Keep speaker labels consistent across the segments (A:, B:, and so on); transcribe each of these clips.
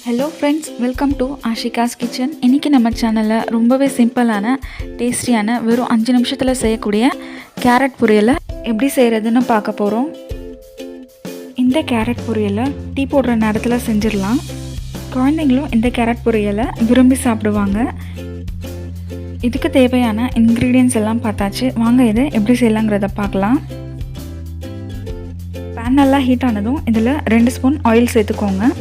A: Hello friends, welcome to Ashika's kitchen. இன்றைக்கி நம்ம சேனலில் ரொம்பவே சிம்பிளான டேஸ்டியான வெறும் 5 நிமிஷத்தில் செய்யக்கூடிய கேரட் பொரியலை எப்படி செய்கிறதுன்னு பார்க்க போகிறோம். இந்த கேரட் பொரியலை டீ போடுற நேரத்தில் செஞ்சிடலாம். குழந்தைங்களும் இந்த கேரட் பொரியலை விரும்பி சாப்பிடுவாங்க. இதுக்கு தேவையான இன்க்ரீடியன்ஸ் எல்லாம் பார்த்தாச்சு. வாங்க இதை எப்படி செய்யலாங்கிறத பார்க்கலாம். பேன் நல்லா ஹீட் ஆனதும் இதில் 2 ஸ்பூன் ஆயில் சேர்த்துக்கோங்க.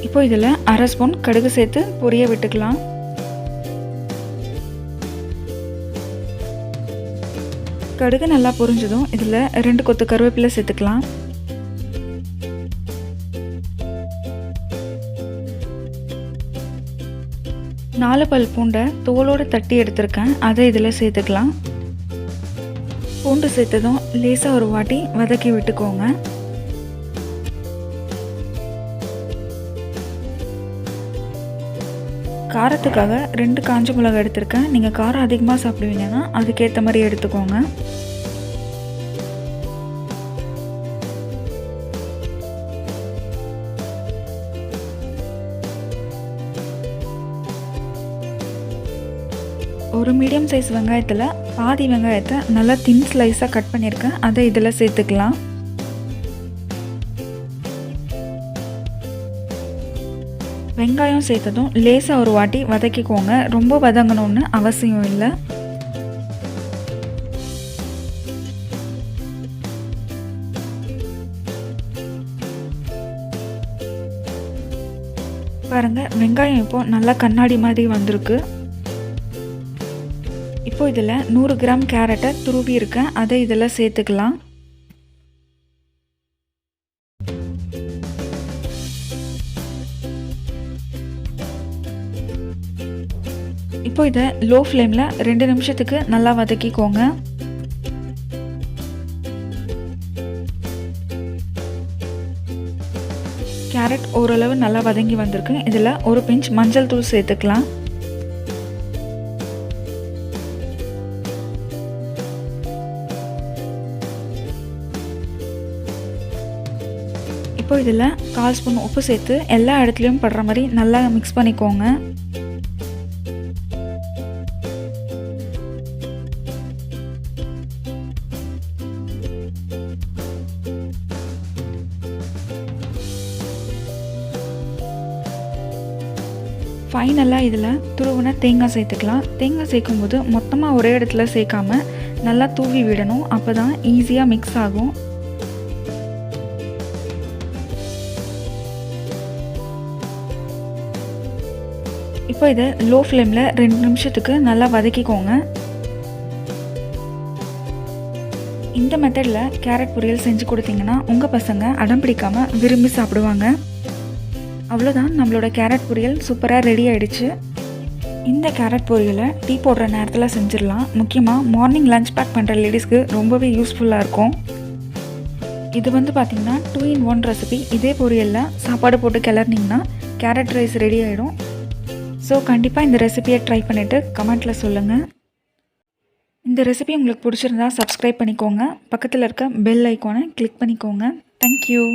A: இப்போ இதில் 1/2 ஸ்பூன் கடுகு சேர்த்து பொரிய விட்டுக்கலாம். கடுகு நல்லா பொரிஞ்சதும் இதில் 2 கொத்து கருவேப்பிலை சேர்த்துக்கலாம். நாலு பல் பூண்டை தோலோடு தட்டி எடுத்திருக்கேன், அதை இதில் சேர்த்துக்கலாம். பூண்டு சேர்த்ததும் லேசாக ஒரு வாட்டி வதக்கி விட்டுக்கோங்க. காரத்துக்காக 2 காஞ்ச மிளகாய் எடுத்திருக்கேன். நீங்கள் காரம் அதிகமாக சாப்பிடுவீங்கன்னா அதுக்கேற்ற மாதிரி எடுத்துக்கோங்க. ஒரு மீடியம் சைஸ் வெங்காயத்தில் பாதி வெங்காயத்தை நல்லா தின் ஸ்லைஸாக கட் பண்ணியிருக்கேன், அதை இதில் சேர்த்துக்கலாம். வெங்காயம் சேர்த்ததும் லேசாக ஒரு வாட்டி வதக்கிக்கோங்க. ரொம்ப வதங்கணும்னு அவசியம் இல்லை. பாருங்கள், வெங்காயம் இப்போ நல்லா கண்ணாடி மாதிரி வந்திருக்கு. இப்போ இதில் 100 கிராம் கேரட்டை துருவி இருக்கேன், அதை இதில் சேர்த்துக்கலாம். இப்போ இதை லோ ஃப்ளேமில் 2 நிமிஷத்துக்கு நல்லா வதக்கிக்கோங்க. கேரட் ஓரளவு நல்லா வதங்கி வந்திருக்கு. இதில் ஒரு பிஞ்ச் மஞ்சள் தூள் சேர்த்துக்கலாம். இப்போ இதில் 1/4 ஸ்பூன் உப்பு சேர்த்து எல்லா இடத்துலையும் படுற மாதிரி நல்லா மிக்ஸ் பண்ணிக்கோங்க. ஃபைனலாக இதில் துருவின தேங்காய் சேர்த்துக்கலாம். தேங்காய் சேர்க்கும்போது மொத்தமாக ஒரே இடத்துல சேர்க்காம நல்லா தூவி விடணும், அப்போ தான் ஈஸியாக மிக்ஸ் ஆகும். இப்போ இதை லோ ஃப்ளேமில் 2 நிமிஷத்துக்கு நல்லா வதக்கிக்கோங்க. இந்த மெத்தடில் கேரட் பொரியல் செஞ்சு கொடுத்தீங்கன்னா உங்கள் பசங்க அடம் பிடிக்காமல் விரும்பி சாப்பிடுவாங்க. அவ்வளோதான், நம்மளோட கேரட் பொரியல் சூப்பராக ரெடி ஆகிடுச்சு. இந்த கேரட் பொரியலை டீ போடுற நேரத்தில் செஞ்சிடலாம். முக்கியமாக மார்னிங் லஞ்ச் பேக் பண்ணுற லேடிஸ்க்கு ரொம்பவே யூஸ்ஃபுல்லாக இருக்கும். இது பார்த்திங்கன்னா 2 in 1 ரெசிபி. இதே பொரியலில் சாப்பாடு போட்டு கிளறினீங்கன்னா கேரட் ரைஸ் ரெடி ஆகிடும். ஸோ கண்டிப்பாக இந்த ரெசிபியை ட்ரை பண்ணிவிட்டு கமெண்ட்டில் சொல்லுங்கள். இந்த ரெசிபி உங்களுக்கு பிடிச்சிருந்தா சப்ஸ்கிரைப் பண்ணிக்கோங்க. பக்கத்தில் இருக்க பெல் ஐக்கானை கிளிக் பண்ணிக்கோங்க. தேங்க்யூ.